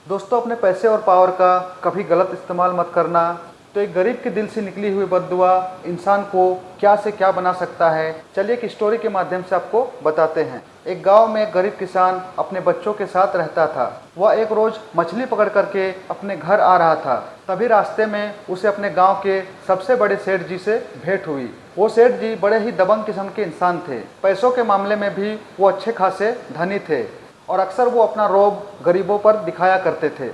दोस्तों, अपने पैसे और पावर का कभी गलत इस्तेमाल मत करना। तो एक गरीब के दिल से निकली हुई बद्दुआ इंसान को क्या से क्या बना सकता है, चलिए एक स्टोरी के माध्यम से आपको बताते हैं। एक गांव में एक गरीब किसान अपने बच्चों के साथ रहता था। वह एक रोज मछली पकड़ करके अपने घर आ रहा था। तभी रास्ते में उसे अपने गांव के सबसे बड़े सेठ जी से भेंट हुई। वो सेठ जी बड़े ही दबंग किस्म के इंसान थे। पैसों के मामले में भी वो अच्छे खासे धनी थे और अक्सर वो अपना रौब गरीबों पर दिखाया करते थे।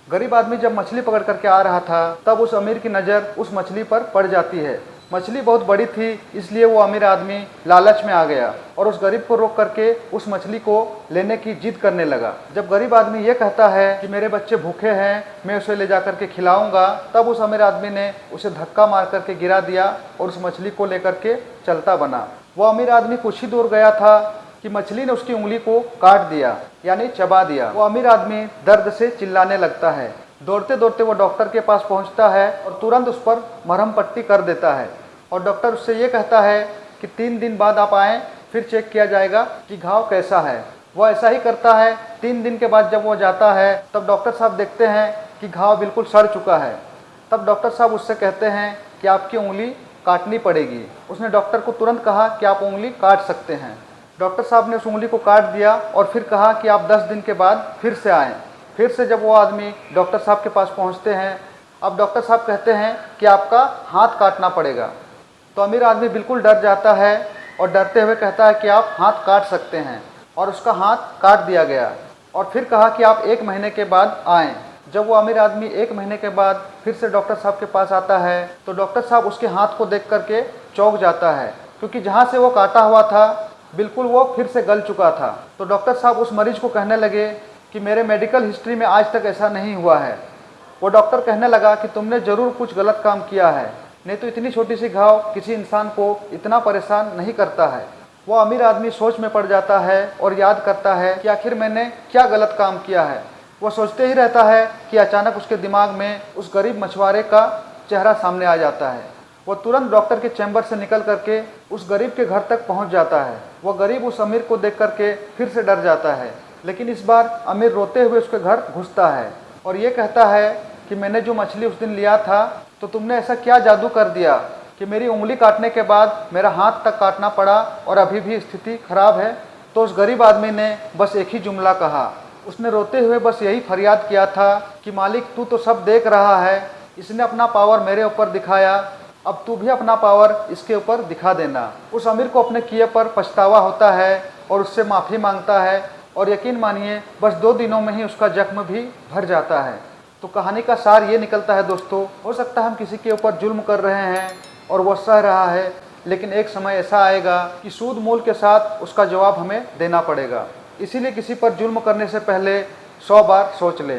गरीब आदमी जब मछली पकड़ करके आ रहा था तब उस अमीर की नज़र उस मछली पर पड़ जाती है। मछली बहुत बड़ी थी, इसलिए वो अमीर आदमी लालच में आ गया और उस गरीब को रोक करके उस मछली को लेने की जिद करने लगा। जब गरीब आदमी ये कहता है कि मेरे बच्चे भूखे हैं, मैं उसे ले जा करके खिलाऊंगा, तब उस अमीर आदमी ने उसे धक्का मार करके गिरा दिया और उस मछली को लेकर के चलता बना। वो अमीर आदमी कुछ ही दूर गया था कि मछली ने उसकी उंगली को काट दिया, यानी चबा दिया। वो अमीर आदमी दर्द से चिल्लाने लगता है। दौड़ते दौड़ते वो डॉक्टर के पास पहुंचता है और तुरंत उस पर मरहम पट्टी कर देता है। और डॉक्टर उससे ये कहता है कि 3 दिन बाद आप आएँ, फिर चेक किया जाएगा कि घाव कैसा है। वो ऐसा ही करता है। 3 दिन के बाद जब वो जाता है तब डॉक्टर साहब देखते हैं कि घाव बिल्कुल सड़ चुका है। तब डॉक्टर साहब उससे कहते हैं कि आपकी उंगली काटनी पड़ेगी। उसने डॉक्टर को तुरंत कहा कि आप उंगली काट सकते हैं। डॉक्टर साहब ने उस उंगली को काट दिया और फिर कहा कि आप 10 दिन के बाद फिर से आएँ। फिर से जब वो आदमी डॉक्टर साहब के पास पहुंचते हैं, अब डॉक्टर साहब कहते हैं कि आपका हाथ काटना पड़ेगा। तो अमीर आदमी बिल्कुल डर जाता है और डरते हुए कहता है कि आप हाथ काट सकते हैं, और उसका हाथ काट दिया गया। और फिर कहा कि आप 1 महीने के बाद आएँ। जब वो अमीर आदमी 1 महीने के बाद फिर से डॉक्टर साहब के पास आता है तो डॉक्टर साहब उसके हाथ को देख करके चौंक जाता है, क्योंकि जहाँ से वो काटा हुआ था बिल्कुल वो फिर से गल चुका था। तो डॉक्टर साहब उस मरीज को कहने लगे कि मेरे मेडिकल हिस्ट्री में आज तक ऐसा नहीं हुआ है। वो डॉक्टर कहने लगा कि तुमने ज़रूर कुछ गलत काम किया है, नहीं तो इतनी छोटी सी घाव किसी इंसान को इतना परेशान नहीं करता है। वो अमीर आदमी सोच में पड़ जाता है और याद करता है कि आखिर मैंने क्या गलत काम किया है। वो सोचते ही रहता है कि अचानक उसके दिमाग में उस गरीब मछुआरे का चेहरा सामने आ जाता है। वो तुरंत डॉक्टर के चैम्बर से निकल करके उस गरीब के घर तक पहुंच जाता है। वो गरीब उस अमीर को देख करके फिर से डर जाता है, लेकिन इस बार अमीर रोते हुए उसके घर घुसता है और ये कहता है कि मैंने जो मछली उस दिन लिया था, तो तुमने ऐसा क्या जादू कर दिया कि मेरी उंगली काटने के बाद मेरा हाथ तक काटना पड़ा और अभी भी स्थिति खराब है। तो उस गरीब आदमी ने बस एक ही जुमला कहा। उसने रोते हुए बस यही फरियाद किया था कि मालिक, तू तो सब देख रहा है, इसने अपना पावर मेरे ऊपर दिखाया, अब तू भी अपना पावर इसके ऊपर दिखा देना। उस अमीर को अपने किए पर पछतावा होता है और उससे माफ़ी मांगता है, और यकीन मानिए बस 2 दिनों में ही उसका जख्म भी भर जाता है। तो कहानी का सार ये निकलता है दोस्तों, हो सकता है हम किसी के ऊपर जुल्म कर रहे हैं और वह सह रहा है, लेकिन एक समय ऐसा आएगा कि सूद मूल के साथ उसका जवाब हमें देना पड़ेगा। इसीलिए किसी पर जुल्म करने से पहले 100 बार सोच लें।